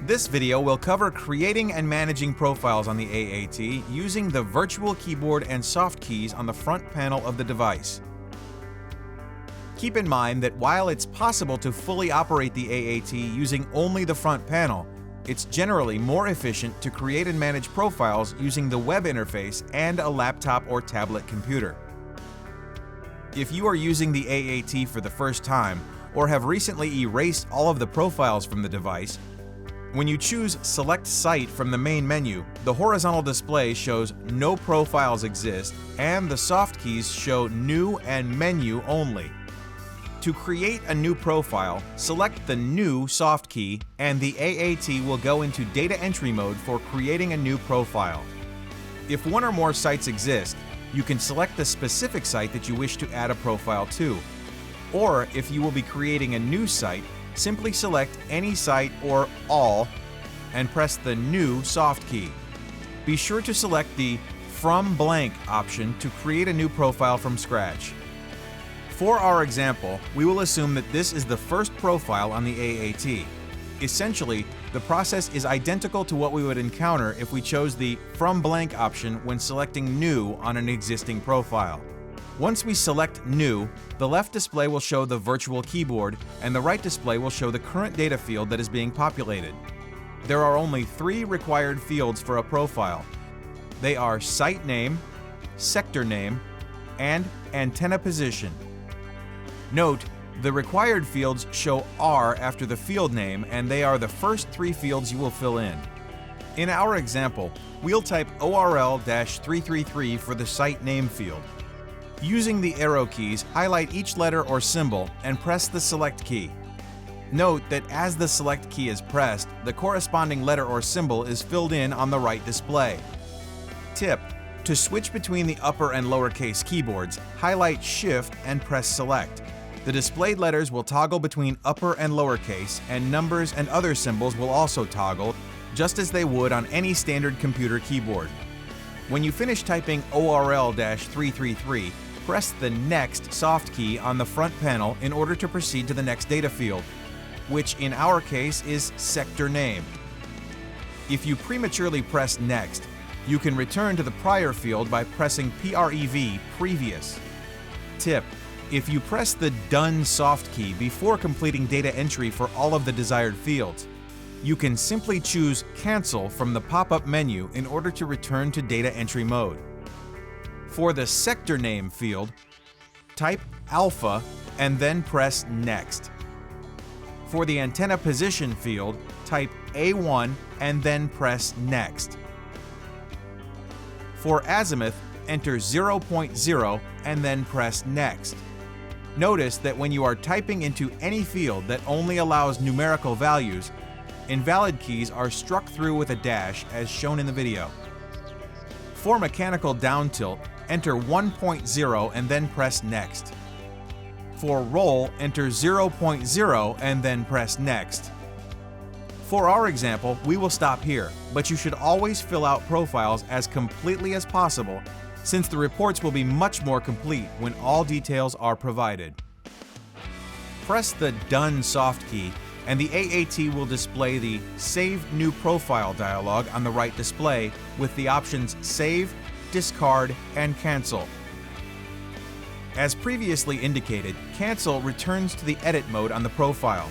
This video will cover creating and managing profiles on the AAT using the virtual keyboard and soft keys on the front panel of the device. Keep in mind that while it's possible to fully operate the AAT using only the front panel, it's generally more efficient to create and manage profiles using the web interface and a laptop or tablet computer. If you are using the AAT for the first time or have recently erased all of the profiles from the device, when you choose Select Site from the main menu, the horizontal display shows No Profiles Exist and the soft keys show New and Menu only. To create a new profile, select the New soft key and the AAT will go into data entry mode for creating a new profile. If one or more sites exist, you can select the specific site that you wish to add a profile to. Or if you will be creating a new site, simply select any site or all and press the New soft key. Be sure to select the From Blank option to create a new profile from scratch. For our example, we will assume that this is the first profile on the AAT. Essentially, the process is identical to what we would encounter if we chose the From Blank option when selecting New on an existing profile. Once we select New, the left display will show the virtual keyboard and the right display will show the current data field that is being populated. There are only 3 required fields for a profile. They are site name, sector name, and antenna position. Note, the required fields show R after the field name, and they are the first 3 fields you will fill in. In our example, we'll type ORL-333 for the site name field. Using the arrow keys, highlight each letter or symbol and press the Select key. Note that as the Select key is pressed, the corresponding letter or symbol is filled in on the right display. Tip: to switch between the upper and lowercase keyboards, highlight Shift and press Select. The displayed letters will toggle between upper and lowercase, and numbers and other symbols will also toggle, just as they would on any standard computer keyboard. When you finish typing ORL-333, press the Next soft key on the front panel in order to proceed to the next data field, which in our case is sector name. If you prematurely press Next, you can return to the prior field by pressing PREV, Previous. Tip: if you press the Done soft key before completing data entry for all of the desired fields, you can simply choose Cancel from the pop-up menu in order to return to data entry mode. For the sector name field, type Alpha and then press Next. For the antenna position field, type A1 and then press Next. For azimuth, enter 0.0 and then press Next. Notice that when you are typing into any field that only allows numerical values, invalid keys are struck through with a dash as shown in the video. For mechanical down tilt, enter 1.0 and then press Next. For roll, enter 0.0 and then press Next. For our example, we will stop here, but you should always fill out profiles as completely as possible, since the reports will be much more complete when all details are provided. Press the Done soft key, and the AAT will display the Save New Profile dialog on the right display with the options Save, Discard, and Cancel. As previously indicated, Cancel returns to the edit mode on the profile.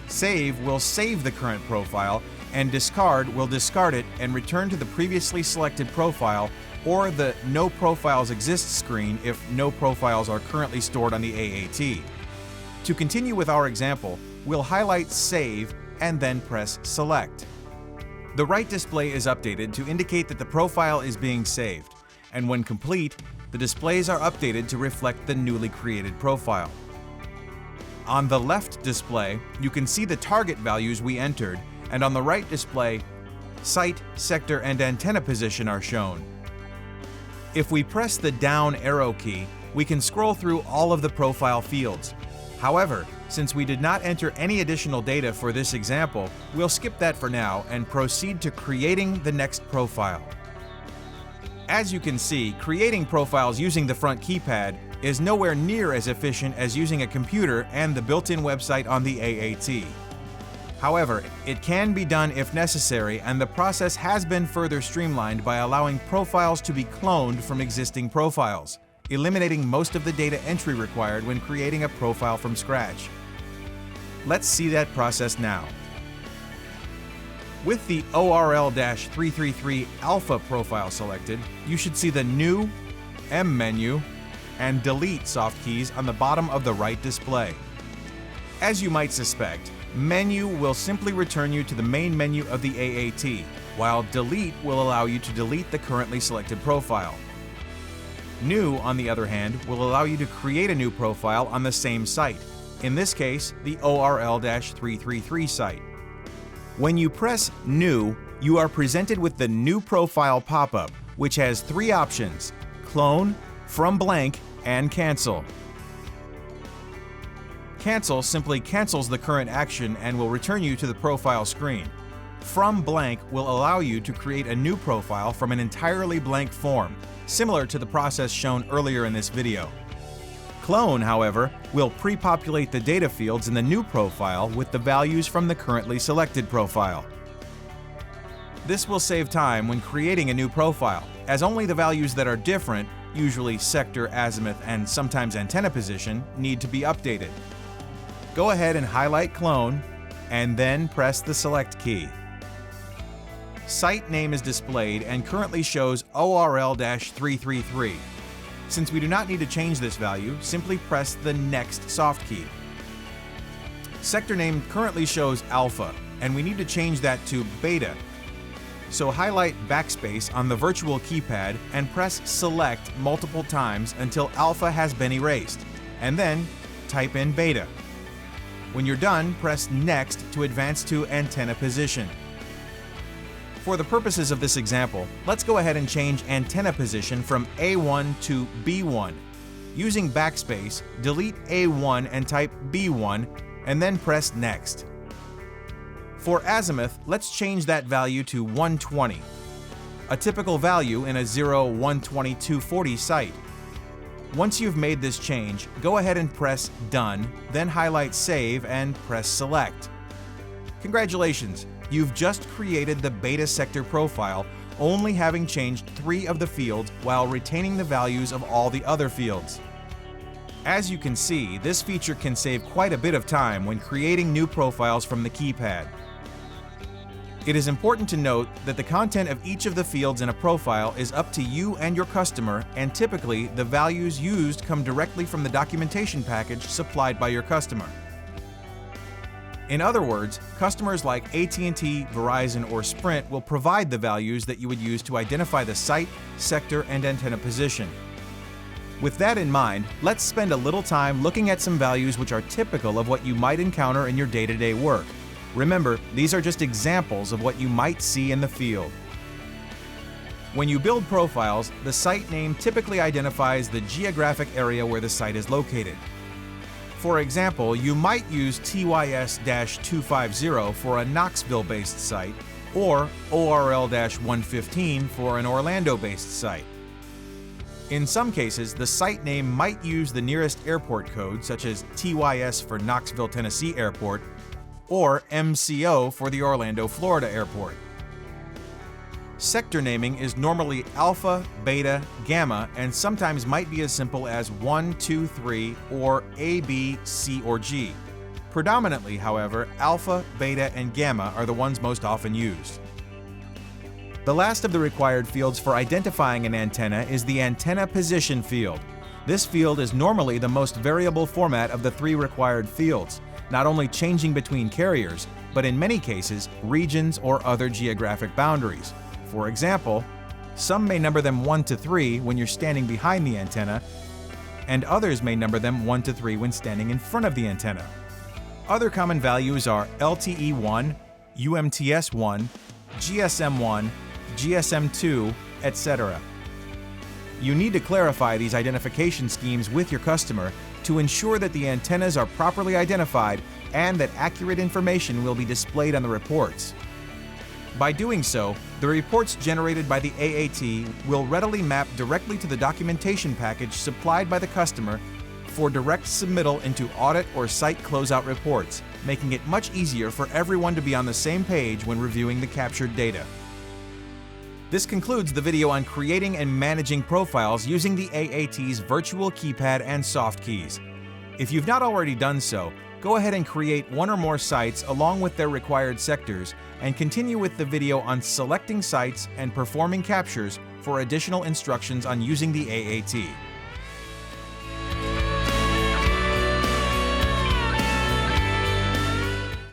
Save will save the current profile, and Discard will discard it and return to the previously selected profile or the No Profiles Exist screen if no profiles are currently stored on the AAT. To continue with our example, we'll highlight Save and then press Select. The right display is updated to indicate that the profile is being saved, and when complete, the displays are updated to reflect the newly created profile. On the left display, you can see the target values we entered, and on the right display, site, sector, and antenna position are shown. If we press the down arrow key, we can scroll through all of the profile fields. However, since we did not enter any additional data for this example, we'll skip that for now and proceed to creating the next profile. As you can see, creating profiles using the front keypad is nowhere near as efficient as using a computer and the built-in website on the AAT. However, it can be done if necessary, and the process has been further streamlined by allowing profiles to be cloned from existing profiles, eliminating most of the data entry required when creating a profile from scratch. Let's see that process now. With the ORL-333 Alpha profile selected, you should see the New, M menu, and Delete soft keys on the bottom of the right display. As you might suspect, Menu will simply return you to the main menu of the AAT, while Delete will allow you to delete the currently selected profile. New, on the other hand, will allow you to create a new profile on the same site, in this case, the ORL-333 site. When you press New, you are presented with the New Profile pop-up, which has three options: Clone, From Blank, and Cancel. Cancel simply cancels the current action and will return you to the profile screen. From Blank will allow you to create a new profile from an entirely blank form, similar to the process shown earlier in this video. Clone, however, will pre-populate the data fields in the new profile with the values from the currently selected profile. This will save time when creating a new profile, as only the values that are different, usually sector, azimuth, and sometimes antenna position, need to be updated. Go ahead and highlight Clone, and then press the Select key. Site name is displayed and currently shows ORL-333. Since we do not need to change this value, simply press the Next soft key. Sector name currently shows Alpha, and we need to change that to Beta. So highlight Backspace on the virtual keypad and press Select multiple times until Alpha has been erased, and then type in Beta. When you're done, press Next to advance to Antenna Position. For the purposes of this example, let's go ahead and change antenna position from A1 to B1. Using Backspace, delete A1 and type B1, and then press Next. For azimuth, let's change that value to 120, a typical value in a 0-120-240 site. Once you've made this change, go ahead and press Done, then highlight Save and press Select. Congratulations! You've just created the Beta sector profile, only having changed 3 of the fields while retaining the values of all the other fields. As you can see, this feature can save quite a bit of time when creating new profiles from the keypad. It is important to note that the content of each of the fields in a profile is up to you and your customer, and typically the values used come directly from the documentation package supplied by your customer. In other words, customers like AT&T, Verizon, or Sprint will provide the values that you would use to identify the site, sector, and antenna position. With that in mind, let's spend a little time looking at some values which are typical of what you might encounter in your day-to-day work. Remember, these are just examples of what you might see in the field. When you build profiles, the site name typically identifies the geographic area where the site is located. For example, you might use TYS-250 for a Knoxville-based site, or ORL-115 for an Orlando-based site. In some cases, the site name might use the nearest airport code, such as TYS for Knoxville, Tennessee Airport, or MCO for the Orlando, Florida Airport. Sector naming is normally Alpha, Beta, Gamma, and sometimes might be as simple as 1, 2, 3, or A, B, C, or G. Predominantly, however, Alpha, Beta, and Gamma are the ones most often used. The last of the required fields for identifying an antenna is the Antenna Position field. This field is normally the most variable format of the 3 required fields, not only changing between carriers, but in many cases, regions or other geographic boundaries. For example, some may number them 1 to 3 when you're standing behind the antenna, and others may number them 1 to 3 when standing in front of the antenna. Other common values are LTE-1, UMTS-1, GSM-1, GSM-2, etc. You need to clarify these identification schemes with your customer to ensure that the antennas are properly identified and that accurate information will be displayed on the reports. By doing so, the reports generated by the AAT will readily map directly to the documentation package supplied by the customer for direct submittal into audit or site closeout reports, making it much easier for everyone to be on the same page when reviewing the captured data. This concludes the video on creating and managing profiles using the AAT's virtual keypad and soft keys. If you've not already done so, go ahead and create one or more sites along with their required sectors and continue with the video on selecting sites and performing captures for additional instructions on using the AAT.